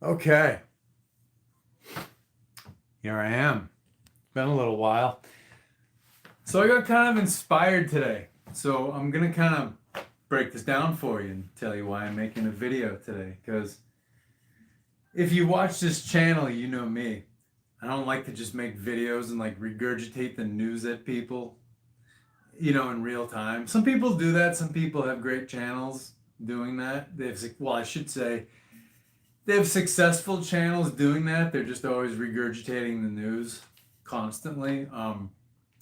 Okay, here I am. Been a little while. So I got kind of inspired today. So I'm gonna kind of break this down for you and tell you why I'm making a video today. Because if you watch this channel, you know me. I don't like to just make videos and like regurgitate the news at people, in real time. Some people do that. Some people have great channels doing that. Well, I should say, they have successful channels doing that. They're just always regurgitating the news constantly. I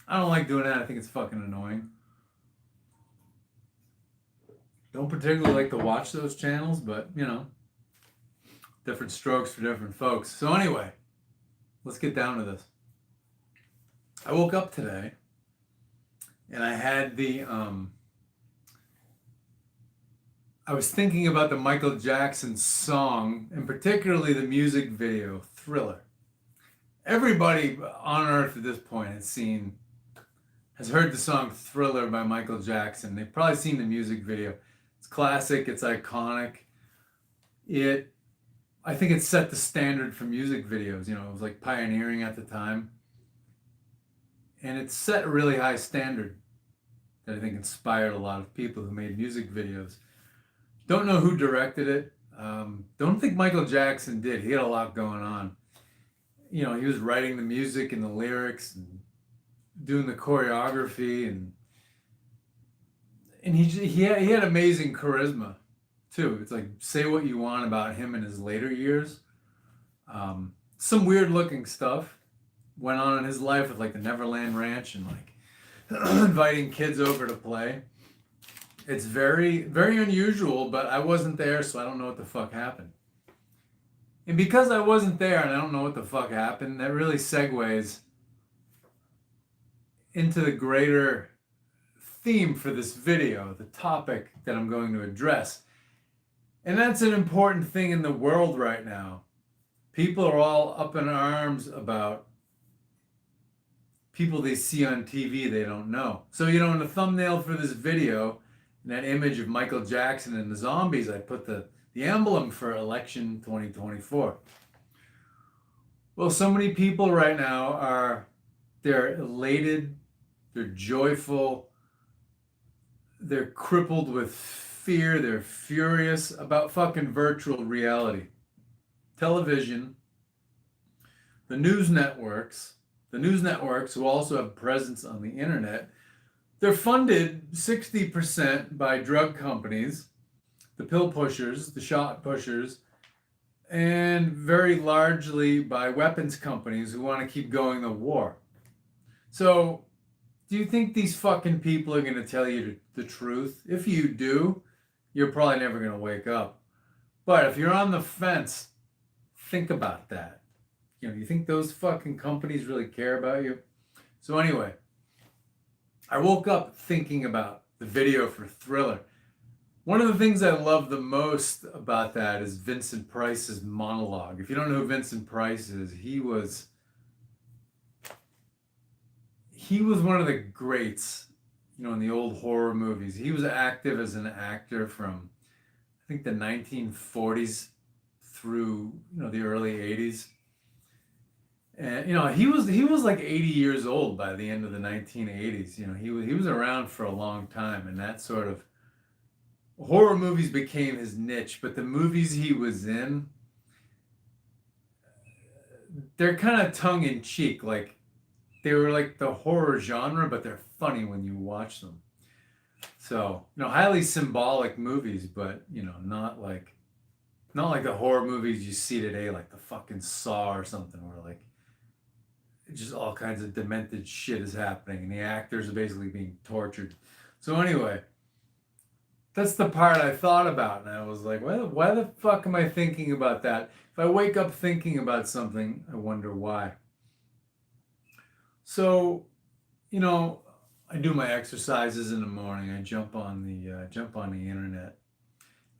don't like doing that. I think it's fucking annoying. Don't particularly like to watch those channels, but different strokes for different folks. So anyway, let's get down to this. I woke up today and I had I was thinking about the Michael Jackson song, and particularly the music video, Thriller. Everybody on earth at this point has heard the song Thriller by Michael Jackson. They've probably seen the music video. It's classic, it's iconic. I think it set the standard for music videos. It was like pioneering at the time. And it set a really high standard that I think inspired a lot of people who made music videos. Don't know who directed it. Don't think Michael Jackson did. He had a lot going on. He was writing the music and the lyrics and doing the choreography, and he had amazing charisma too. It's like, say what you want about him in his later years. Some weird looking stuff went on in his life with like the Neverland Ranch and like inviting kids over to play. It's very, very unusual, but I wasn't there, so I don't know what the fuck happened. And because I wasn't there and I don't know what the fuck happened, that really segues into the greater theme for this video, the topic that I'm going to address. And that's an important thing in the world right now. People are all up in arms about people they see on TV they don't know. So, in the thumbnail for this video, in that image of Michael Jackson and the zombies, I put the emblem for election 2024. Well, so many people right now they're elated, they're joyful, they're crippled with fear, they're furious about fucking virtual reality. Television, the news networks who also have presence on the internet, they're funded 60% by drug companies, the pill pushers, the shot pushers, and very largely by weapons companies who want to keep going the war. So, do you think these fucking people are going to tell you the truth? If you do, you're probably never going to wake up. But if you're on the fence, think about that. You think those fucking companies really care about you? So anyway, I woke up thinking about the video for Thriller. One of the things I love the most about that is Vincent Price's monologue. If you don't know who Vincent Price is, he was one of the greats, in the old horror movies. He was active as an actor from, I think, the 1940s through, the early 80s. And he was like 80 years old by the end of the 1980s. He was around for a long time, and that sort of horror movies became his niche. But the movies he was in, they're kind of tongue in cheek. Like, they were like the horror genre, but they're funny when you watch them. So, highly symbolic movies, but not like the horror movies you see today, like the fucking Saw or something, where like just all kinds of demented shit is happening and the actors are basically being tortured. So anyway, that's the part I thought about, and I was like, why the fuck am I thinking about that? If I wake up thinking about something, I wonder why. So, I do my exercises in the morning. I jump on the internet,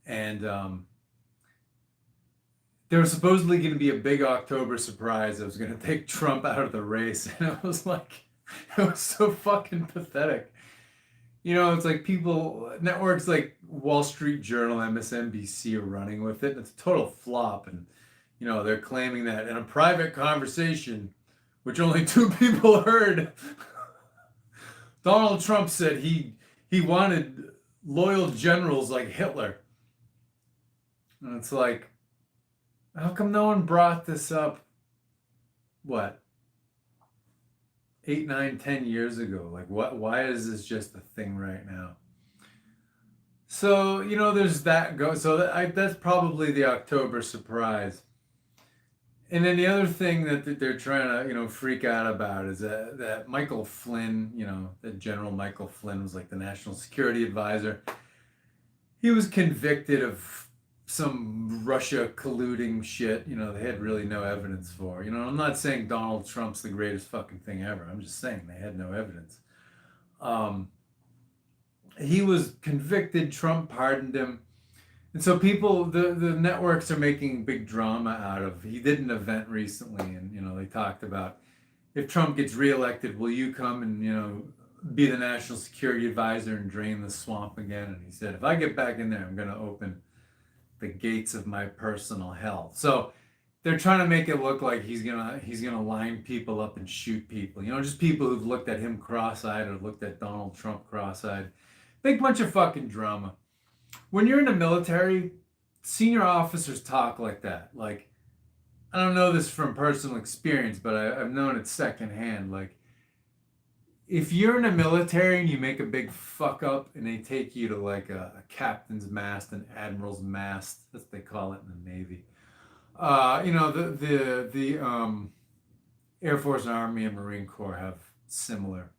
and there was supposedly going to be a big October surprise that was going to take Trump out of the race. And it was so fucking pathetic. It's like networks like Wall Street Journal, MSNBC are running with it. And it's a total flop. And, They're claiming that in a private conversation, which only two people heard, Donald Trump said he wanted loyal generals like Hitler. And it's like, how come no one brought this up, what, 8, 9, 10 years ago? Like, why is this just a thing right now? So, there's that so that's probably the October surprise. And then the other thing that they're trying to, freak out about is that Michael Flynn, that General Michael Flynn was like the national security advisor. He was convicted of some Russia colluding shit, they had really no evidence for. I'm not saying Donald Trump's the greatest fucking thing ever. I'm just saying they had no evidence. He was convicted, Trump pardoned him. And so people, the networks are making big drama out of, he did an event recently and, they talked about, if Trump gets reelected, will you come and, be the national security advisor and drain the swamp again? And he said, if I get back in there, I'm going to open the gates of my personal hell. So they're trying to make it look like he's gonna line people up and shoot people. Just people who've looked at him cross-eyed or looked at Donald Trump cross-eyed. Big bunch of fucking drama. When you're in the military, senior officers talk like that. Like, I don't know this from personal experience, but I've known it secondhand. Like, if you're in the military and you make a big fuck up and they take you to like a captain's mast, an admiral's mast, that's what they call it in the Navy. The Air Force, Army, and Marine Corps have similar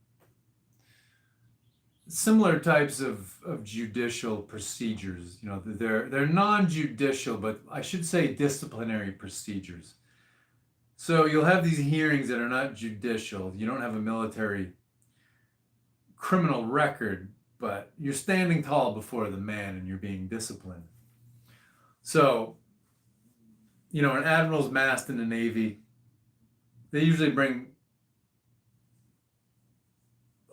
types of judicial procedures. They're non-judicial, but I should say disciplinary procedures. So you'll have these hearings that are not judicial. You don't have a military criminal record, but you're standing tall before the man and you're being disciplined. So, an admiral's mast in the Navy, they usually bring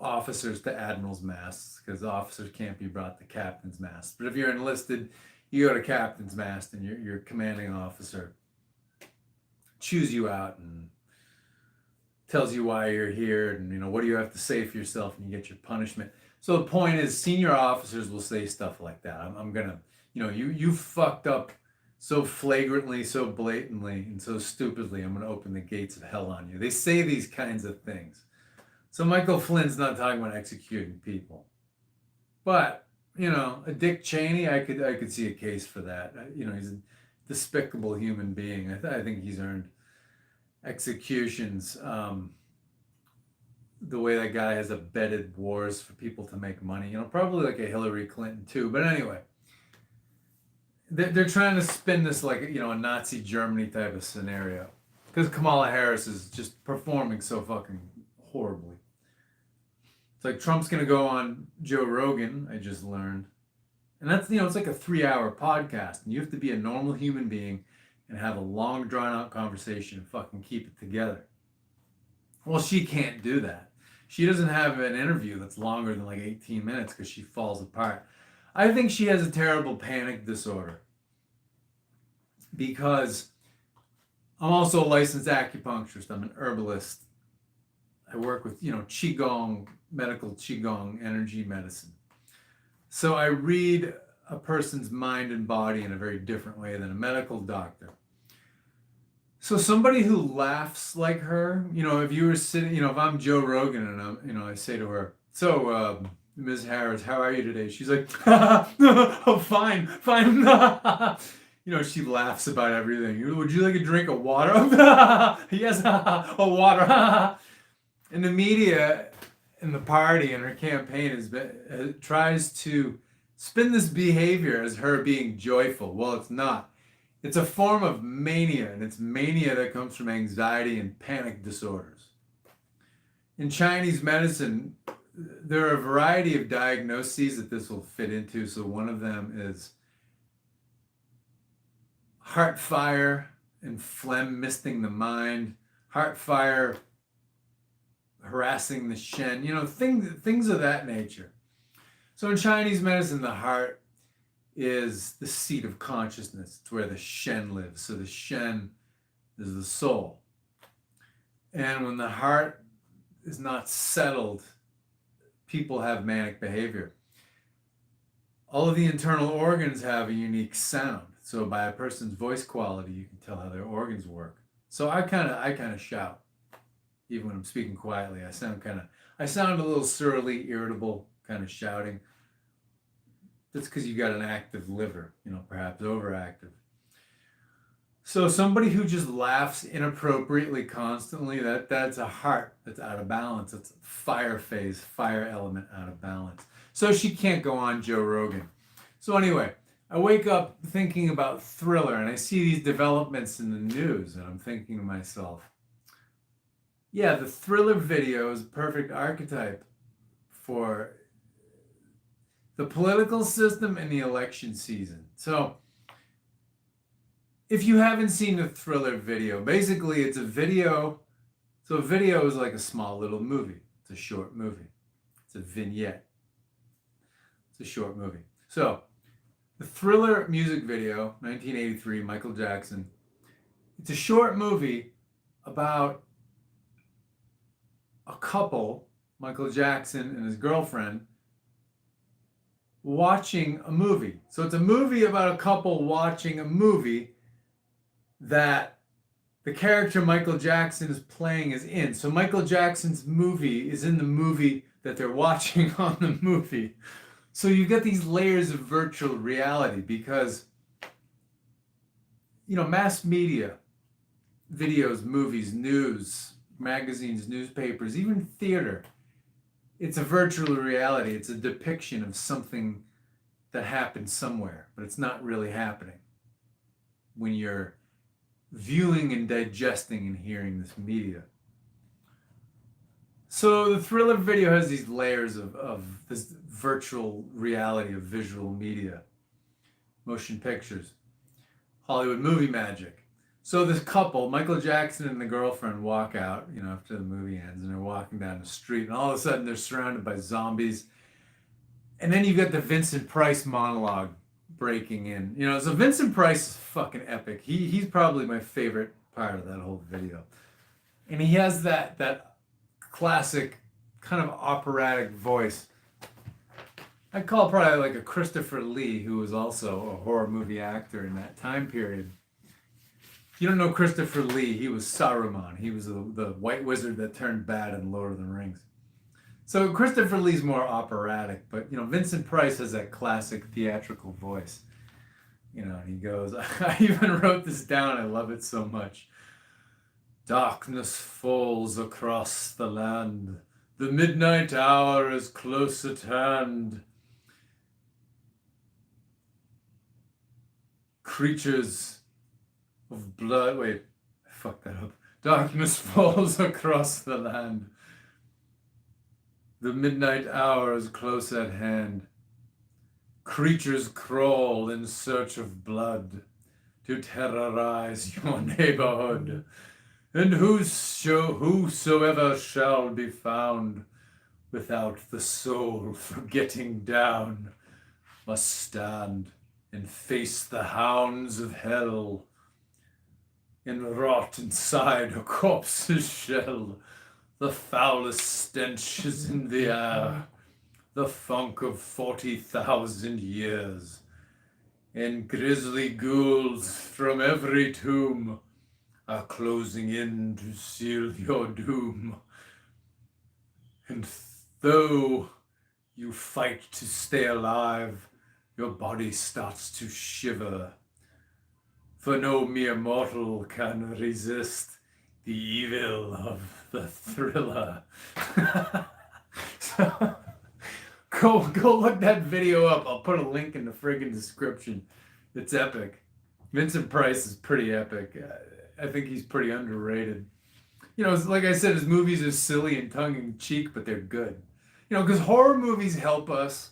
officers to admiral's masts because officers can't be brought to captain's mast. But if you're enlisted, you go to captain's mast and your commanding officer chews you out and tells you why you're here and what do you have to say for yourself, and you get your punishment. So the point is, senior officers will say stuff like that. I'm gonna, you fucked up so flagrantly, so blatantly, and so stupidly, I'm gonna open the gates of hell on you. They say these kinds of things. So Michael Flynn's not talking about executing people, but a Dick Cheney, I could see a case for that. He's a despicable human being. I think he's earned executions. The way that guy has abetted wars for people to make money, probably like a Hillary Clinton too. But anyway, they're trying to spin this like a Nazi Germany type of scenario because Kamala Harris is just performing so fucking horribly. It's like Trump's gonna go on Joe Rogan, I just learned, and that's it's like a 3-hour podcast, and you have to be a normal human being and have a long drawn out conversation and fucking keep it together. Well, she can't do that. She doesn't have an interview that's longer than like 18 minutes because she falls apart. I think she has a terrible panic disorder because I'm also a licensed acupuncturist. I'm an herbalist. I work with, Qigong, medical Qigong, energy medicine. So I read a person's mind and body in a very different way than a medical doctor. So somebody who laughs like her, if you were sitting, if I'm Joe Rogan and I'm, I say to her, so, Ms. Harris, how are you today? She's like, oh, fine. She laughs about everything. Would you like a drink of water? Yes, water. And the media and the party and her campaign tries to spin this behavior as her being joyful. Well, it's not. It's a form of mania, and it's mania that comes from anxiety and panic disorders. In Chinese medicine, there are a variety of diagnoses that this will fit into. So one of them is heart fire and phlegm misting the mind, heart fire harassing the shen, things of that nature. So in Chinese medicine, the heart is the seat of consciousness. It's where the shen lives. So the shen is the soul. And when the heart is not settled, people have manic behavior. All of the internal organs have a unique sound. So by a person's voice quality, you can tell how their organs work. So I kind of shout, even when I'm speaking quietly. I sound a little surly, irritable, kind of shouting. That's because you got an active liver, perhaps overactive. So somebody who just laughs inappropriately constantly, that's a heart that's out of balance. It's fire phase, fire element out of balance. So she can't go on Joe Rogan. So anyway, I wake up thinking about Thriller, and I see these developments in the news, and I'm thinking to myself, yeah, the Thriller video is a perfect archetype for the political system and the election season. So if you haven't seen the Thriller video, basically it's a video. So a video is like a small little movie. It's a short movie. It's a vignette. It's a short movie. So the Thriller music video, 1983, Michael Jackson. It's a short movie about a couple, Michael Jackson and his girlfriend, watching a movie. So it's a movie about a couple watching a movie that the character Michael Jackson is playing is in. So Michael Jackson's movie is in the movie that they're watching on the movie. So you get these layers of virtual reality because, mass media, videos, movies, news, magazines, newspapers, even theater, it's a virtual reality. It's a depiction of something that happened somewhere, but it's not really happening when you're viewing and digesting and hearing this media. So the Thriller video has these layers of this virtual reality of visual media, motion pictures, Hollywood movie magic. So this couple, Michael Jackson and the girlfriend, walk out, after the movie ends, and they're walking down the street, and all of a sudden they're surrounded by zombies. And then you've got the Vincent Price monologue breaking in. So Vincent Price is fucking epic. He's probably my favorite part of that whole video. And he has that classic kind of operatic voice. I'd call it probably like a Christopher Lee, who was also a horror movie actor in that time period. If you don't know Christopher Lee, he was Saruman. He was the white wizard that turned bad in Lord of the Rings. So Christopher Lee's more operatic, but Vincent Price has that classic theatrical voice. And he goes, I even wrote this down, I love it so much. Darkness falls across the land. The midnight hour is close at hand. Creatures of blood. Wait, I fucked that up. Darkness falls across the land. The midnight hour is close at hand. Creatures crawl in search of blood to terrorize your neighborhood. And whosoever shall be found without the soul for getting down must stand and face the hounds of hell and rot inside a corpse's shell. The foulest stench is in the air, the funk of 40,000 years, and grizzly ghouls from every tomb are closing in to seal your doom. And though you fight to stay alive, your body starts to shiver, for no mere mortal can resist the evil of the Thriller. So go look that video up. I'll put a link in the friggin' description. It's epic. Vincent Price is pretty epic. I think he's pretty underrated. Like I said, his movies are silly and tongue-in-cheek, but they're good. Because horror movies help us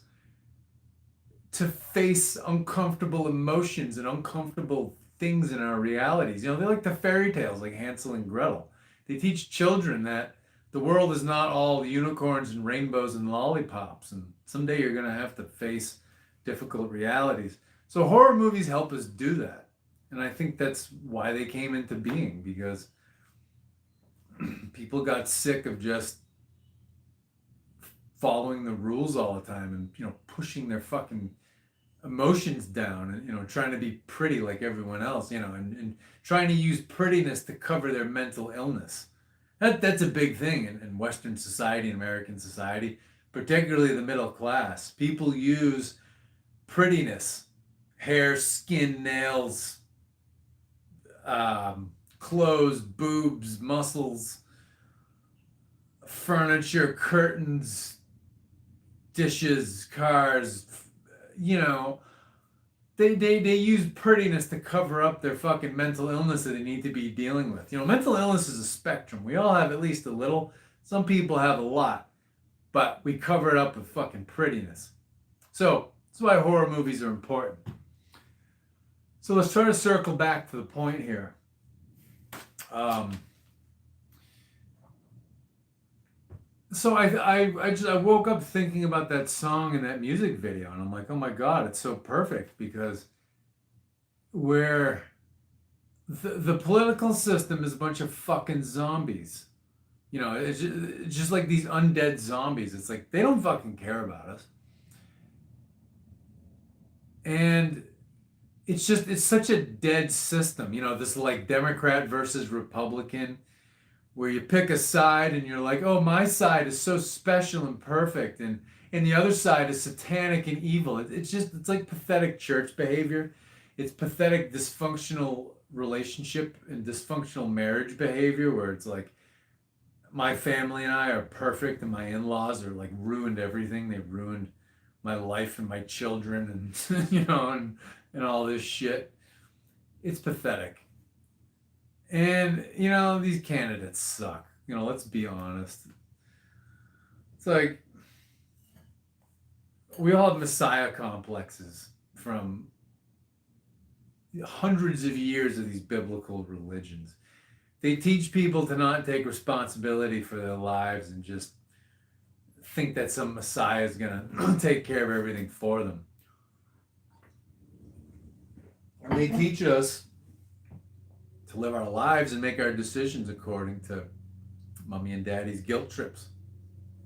to face uncomfortable emotions and uncomfortable things in our realities. They're like the fairy tales, like Hansel and Gretel. They teach children that the world is not all unicorns and rainbows and lollipops, and someday you're going to have to face difficult realities. So horror movies help us do that. And I think that's why they came into being, because people got sick of just following the rules all the time and, pushing their fucking emotions down and, trying to be pretty like everyone else, and trying to use prettiness to cover their mental illness. That's a big thing in Western society, in American society, particularly the middle class. People use prettiness, hair, skin, nails, clothes, boobs, muscles, furniture, curtains, dishes, cars, they use prettiness to cover up their fucking mental illness that they need to be dealing with. Mental illness is a spectrum. We all have at least a little. Some people have a lot, but we cover it up with fucking prettiness. So that's why horror movies are important. So let's try to circle back to the point here. So I woke up thinking about that song and that music video, and I'm like, oh my God, it's so perfect, because where the political system is a bunch of fucking zombies. It's just like these undead zombies. It's like they don't fucking care about us. And it's such a dead system. This like Democrat versus Republican, where you pick a side and you're like, oh, my side is so special and perfect, and the other side is satanic and evil. It's like pathetic church behavior. It's pathetic dysfunctional relationship and dysfunctional marriage behavior, where it's like, my family and I are perfect and my in-laws are like ruined everything. They've ruined my life and my children and and all this shit. It's pathetic. And, these candidates suck. Let's be honest. It's like, we all have messiah complexes from hundreds of years of these biblical religions. They teach people to not take responsibility for their lives and just think that some messiah is going to take care of everything for them. And they teach us to live our lives and make our decisions according to mommy and daddy's guilt trips.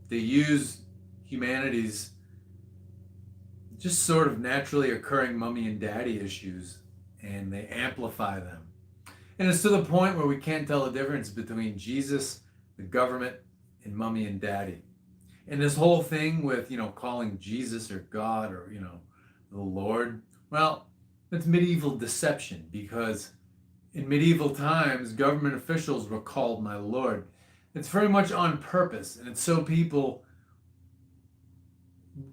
They use humanity's just sort of naturally occurring mommy and daddy issues, and they amplify them. And it's to the point where we can't tell the difference between Jesus, the government, and mommy and daddy. And this whole thing with, calling Jesus or God or, the Lord, well, that's medieval deception, because in medieval times, government officials were called my lord. It's very much on purpose, and it's so people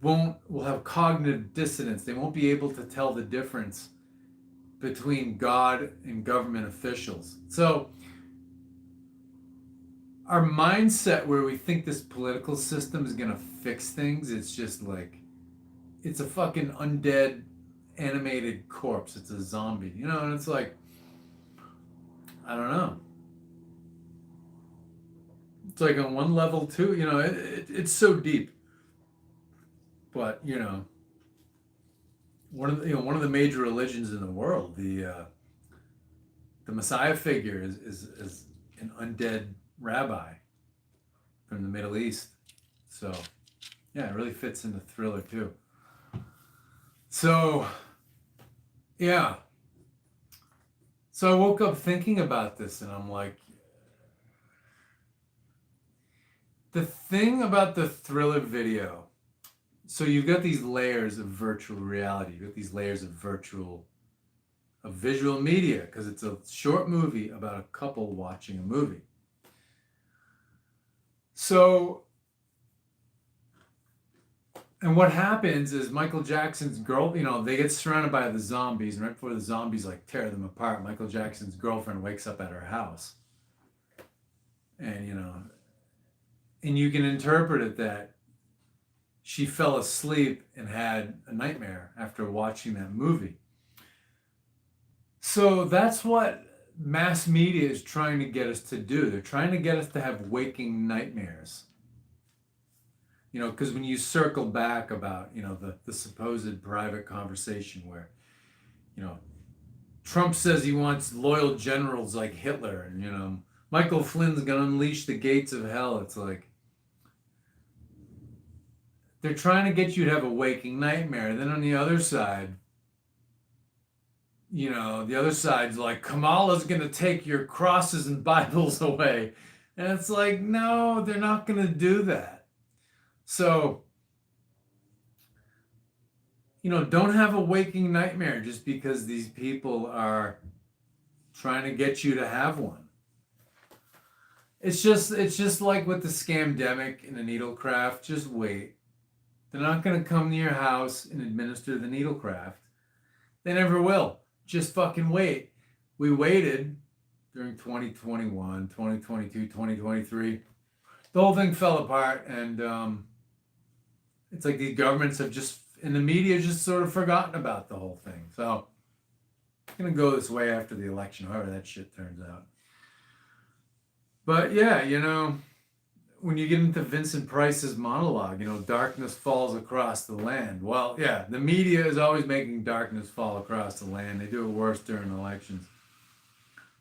will have cognitive dissonance. They won't be able to tell the difference between God and government officials. So our mindset where we think this political system is going to fix things, it's just like, it's a fucking undead animated corpse. It's a zombie, and it's like, I don't know. It's like on one level too, it's so deep. But, one of the major religions in the world, the Messiah figure is an undead rabbi from the Middle East. So, yeah, it really fits in the thriller too. So, yeah. So I woke up thinking about this, and I'm like, the thing about the thriller video, so you've got these layers of virtual reality, you've got these layers of visual media, because it's a short movie about a couple watching a movie. So, and what happens is Michael Jackson's girl, they get surrounded by the zombies, and right before the zombies like tear them apart, Michael Jackson's girlfriend wakes up at her house. And, and you can interpret it that she fell asleep and had a nightmare after watching that movie. So that's what mass media is trying to get us to do. They're trying to get us to have waking nightmares. Because when you circle back about, the supposed private conversation where, Trump says he wants loyal generals like Hitler, and Michael Flynn's gonna unleash the gates of hell. It's like they're trying to get you to have a waking nightmare. Then on the other side, the other side's like, Kamala's gonna take your crosses and Bibles away. And it's like, no, they're not gonna do that. So, don't have a waking nightmare just because these people are trying to get you to have one. It's just like with the scamdemic and the needlecraft. Just wait. They're not going to come to your house and administer the needlecraft. They never will. Just fucking wait. We waited during 2021, 2022, 2023. The whole thing fell apart, and it's like the governments have just, and the media just sort of forgotten about the whole thing. So it's going to go this way after the election, however that shit turns out. But yeah, when you get into Vincent Price's monologue, darkness falls across the land. Well, yeah, the media is always making darkness fall across the land. They do it worse during elections.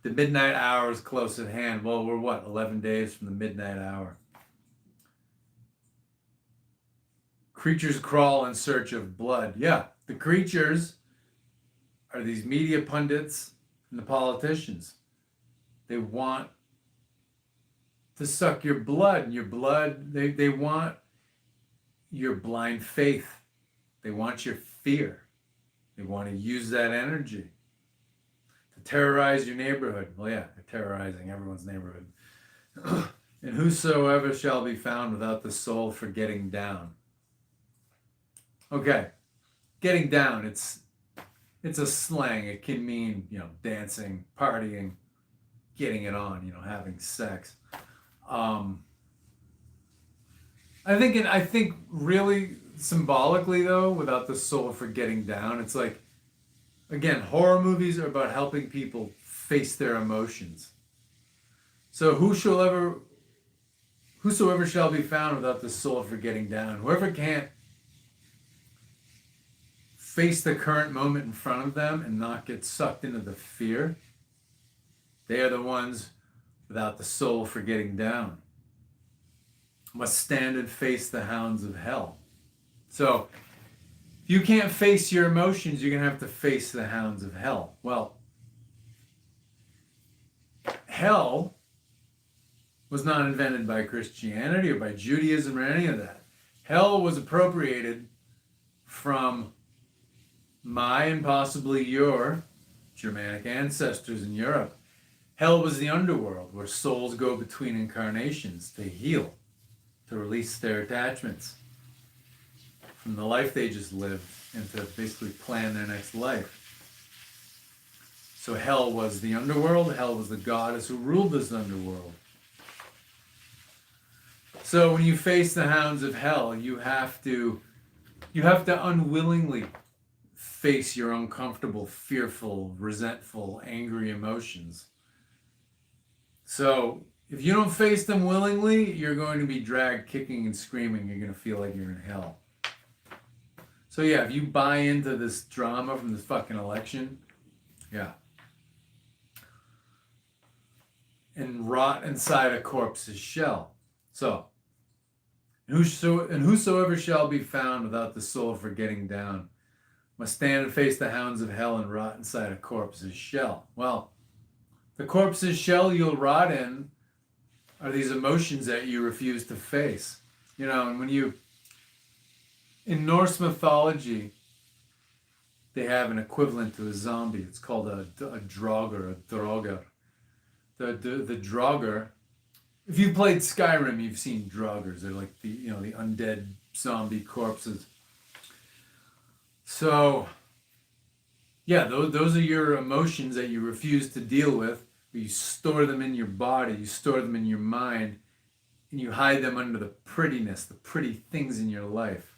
The midnight hour is close at hand. Well, we're 11 days from the midnight hour. Creatures crawl in search of blood. Yeah, the creatures are these media pundits and the politicians. They want to suck your blood, and your blood, they want your blind faith. They want your fear. They want to use that energy to terrorize your neighborhood. Well, yeah, they're terrorizing everyone's neighborhood. And whosoever shall be found without the soul for getting down. Okay, getting down, it's a slang. It can mean, dancing, partying, getting it on, having sex. I think really symbolically though, without the soul for getting down, it's like, again, horror movies are about helping people face their emotions. So whosoever shall be found without the soul for getting down, whoever can't face the current moment in front of them and not get sucked into the fear, they are the ones without the soul for getting down. Must stand and face the hounds of hell. So, if you can't face your emotions, you're going to have to face the hounds of hell. Well, hell was not invented by Christianity or by Judaism or any of that. Hell was appropriated from my and possibly your Germanic ancestors in Europe. Hell was the underworld where souls go between incarnations to heal, to release their attachments from the life they just lived and to basically plan their next life. So hell was the underworld. Hell was the goddess who ruled this underworld. So when you face the hounds of hell, you have to unwillingly face your uncomfortable, fearful, resentful, angry emotions. So if you don't face them willingly, you're going to be dragged kicking and screaming. You're going to feel like you're in hell. So yeah, if you buy into this drama from this fucking election, yeah. And rot inside a corpse's shell. So, and whosoever shall be found without the soul for getting down must stand and face the hounds of hell and rot inside a corpse's shell. Well, the corpse's shell you'll rot in are these emotions that you refuse to face. And when in Norse mythology, they have an equivalent to a zombie. It's called a draugr, a droger. The draugr, if you've played Skyrim, you've seen draugrs. They're like the undead zombie corpses. So, yeah, those are your emotions that you refuse to deal with. You store them in your body, you store them in your mind, and you hide them under the prettiness, the pretty things in your life.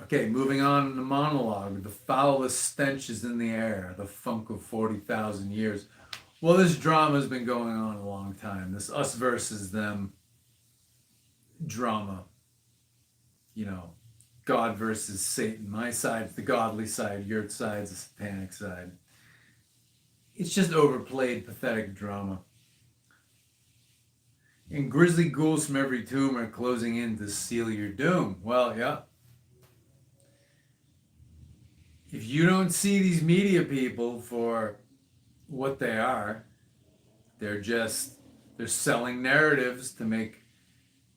Okay, moving on in the monologue. The foulest stench is in the air, the funk of 40,000 years. Well, this drama has been going on a long time. This us versus them drama. God versus Satan. My side's the godly side, your side's the satanic side. It's just overplayed, pathetic drama. And grizzly ghouls from every tomb are closing in to seal your doom. Well, yeah. If you don't see these media people for what they are, they're selling narratives to make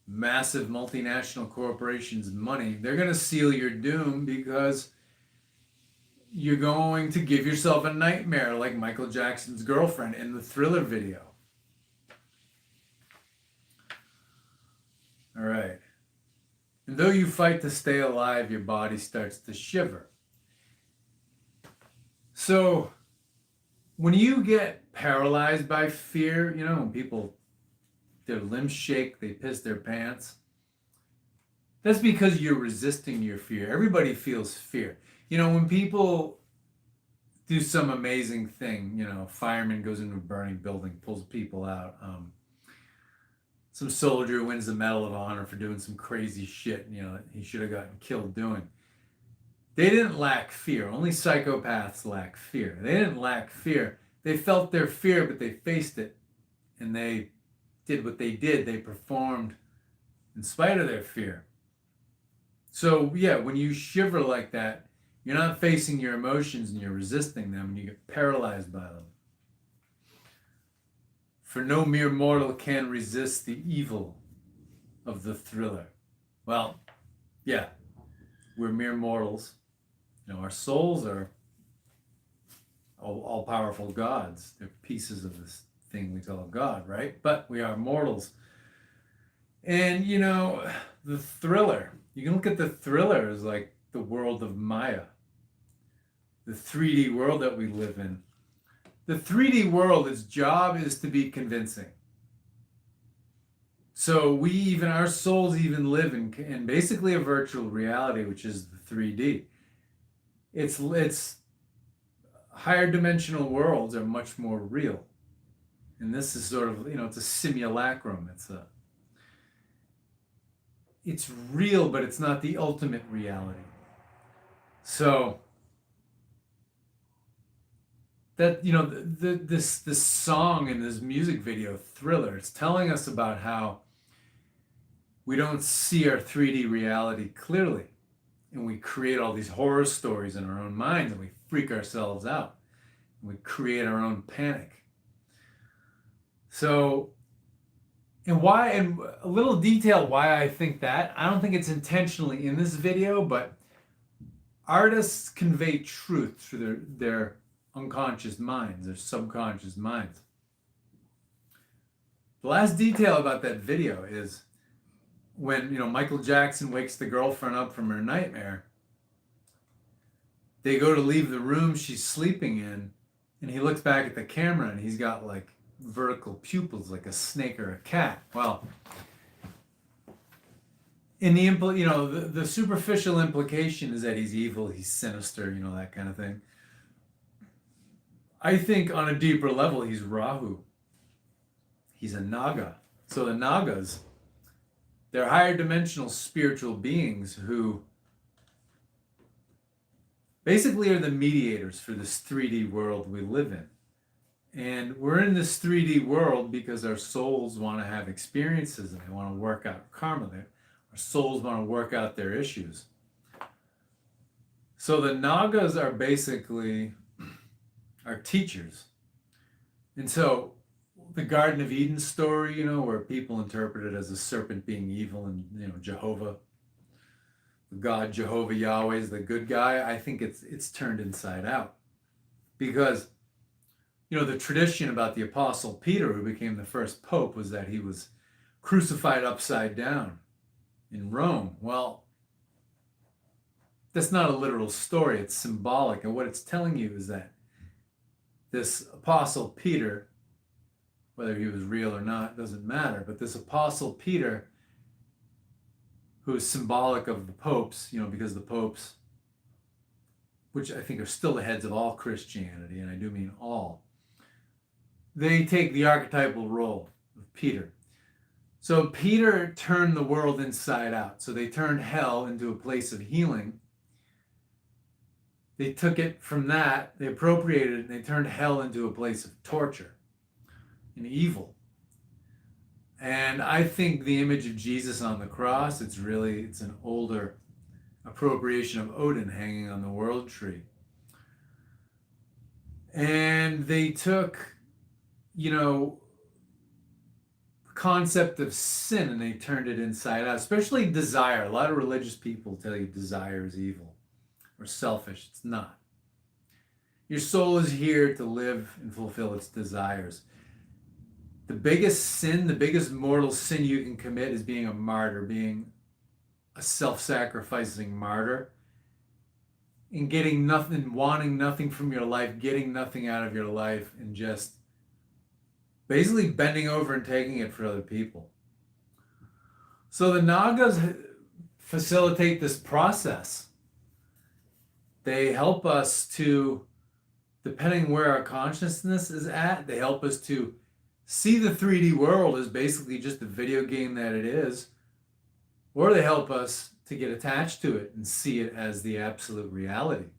massive multinational corporations money. They're going to seal your doom because you're going to give yourself a nightmare like Michael Jackson's girlfriend in the Thriller video. All right. And though you fight to stay alive, your body starts to shiver. So when you get paralyzed by fear, you know, when people, their limbs shake, they piss their pants, that's because you're resisting your fear. Everybody feels fear. You know, when people do some amazing thing, you know, fireman goes into a burning building, pulls people out. Some soldier wins the Medal of Honor for doing some crazy shit, you know, he should have gotten killed doing. They didn't lack fear. Only psychopaths lack fear. They didn't lack fear. They felt their fear, but they faced it. And they did what they did. They performed in spite of their fear. So, yeah, when you shiver like that, you're not facing your emotions and you're resisting them and you get paralyzed by them. For no mere mortal can resist the evil of the Thriller. Well, yeah, we're mere mortals. You know, our souls are all-powerful gods. They're pieces of this thing we call God, right? But we are mortals. And, you know, the Thriller, you can look at the Thriller as like the world of Maya, the 3D world that we live in. The 3D world, its job is to be convincing. So our souls even live in basically a virtual reality, which is the 3D. It's higher dimensional worlds are much more real. And this is sort of, you know, it's a simulacrum. It's real, but it's not the ultimate reality. So that, you know, this song and this music video, Thriller, it's telling us about how we don't see our 3D reality clearly. And we create all these horror stories in our own minds and we freak ourselves out. And we create our own panic. So, and a little detail why I think that. I don't think it's intentionally in this video, but artists convey truth through their unconscious minds, their subconscious minds. The last detail about that video is when, you know, Michael Jackson wakes the girlfriend up from her nightmare, they go to leave the room she's sleeping in, and he looks back at the camera and he's got like vertical pupils like a snake or a cat. Well, in the superficial implication is that he's evil, he's sinister, you know, that kind of thing. I think on a deeper level, he's Rahu. He's a Naga. So the Nagas, they're higher dimensional spiritual beings who basically are the mediators for this 3D world we live in. And we're in this 3D world because our souls want to have experiences and they want to work out karma. Our souls want to work out their issues. So the Nagas are basically our teachers. And so the Garden of Eden story, you know, where people interpret it as a serpent being evil and, you know, Jehovah, the God Jehovah Yahweh is the good guy. I think it's turned inside out. Because, you know, the tradition about the Apostle Peter, who became the first pope, was that he was crucified upside down in Rome. Well, that's not a literal story. It's symbolic. And what it's telling you is that this Apostle Peter, whether he was real or not, doesn't matter. But this Apostle Peter, who is symbolic of the popes, you know, because the popes, which I think are still the heads of all Christianity, and I do mean all, they take the archetypal role of Peter. So Peter turned the world inside out. So they turned hell into a place of healing. They took it from that, they appropriated it, and they turned hell into a place of torture and evil. And I think the image of Jesus on the cross, it's an older appropriation of Odin hanging on the world tree. And they took, the concept of sin and they turned it inside out, especially desire. A lot of religious people tell you desire is evil or selfish. It's not. Your soul is here to live and fulfill its desires. The biggest sin, the biggest mortal sin you can commit is being a martyr, being a self-sacrificing martyr, and getting nothing, wanting nothing from your life, getting nothing out of your life, and just basically bending over and taking it for other people. So the Nagas facilitate this process. They help us to, depending where our consciousness is at, they help us to see the 3D world as basically just the video game that it is, or they help us to get attached to it and see it as the absolute reality.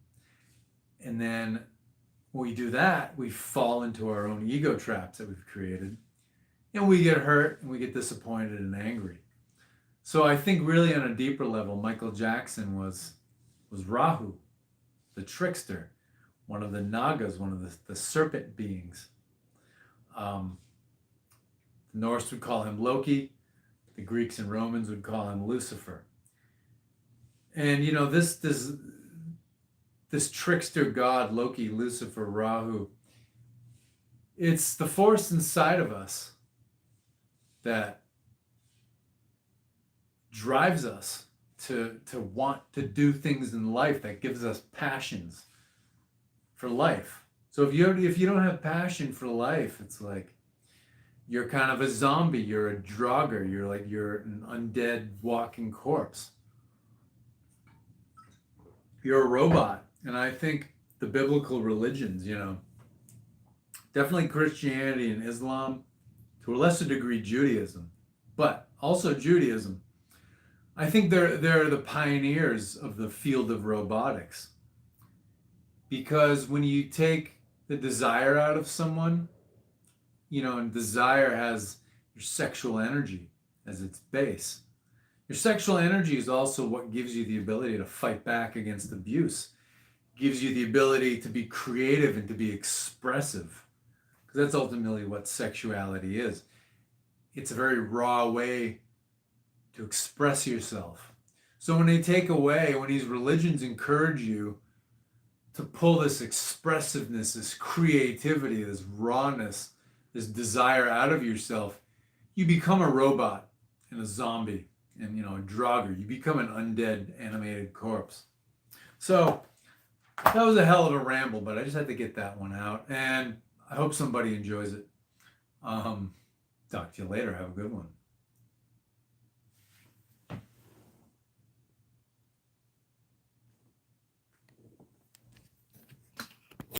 And then when we do that, we fall into our own ego traps that we've created, and we get hurt and we get disappointed and angry. So I think really on a deeper level, Michael Jackson was Rahu, the trickster, one of the Nagas, one of the serpent beings. The Norse would call him Loki. The Greeks and Romans would call him Lucifer. And this trickster god, Loki, Lucifer, Rahu, it's the force inside of us that drives us to want to do things in life, that gives us passions for life. So if you don't have passion for life, it's like you're kind of a zombie, you're a drogger, you're an undead walking corpse. You're a robot. And I think the biblical religions, definitely Christianity and Islam, to a lesser degree Judaism, but also Judaism, I think they're the pioneers of the field of robotics. Because when you take the desire out of someone, and desire has your sexual energy as its base. Your sexual energy is also what gives you the ability to fight back against abuse, gives you the ability to be creative and to be expressive, because that's ultimately what sexuality is. It's a very raw way to express yourself. So when they take away, when these religions encourage you to pull this expressiveness, this creativity, this rawness, this desire out of yourself, you become a robot and a zombie and a drogger. You become an undead animated corpse. So that was a hell of a ramble, but I just had to get that one out, and I hope somebody enjoys it. Talk to you later. Have a good one.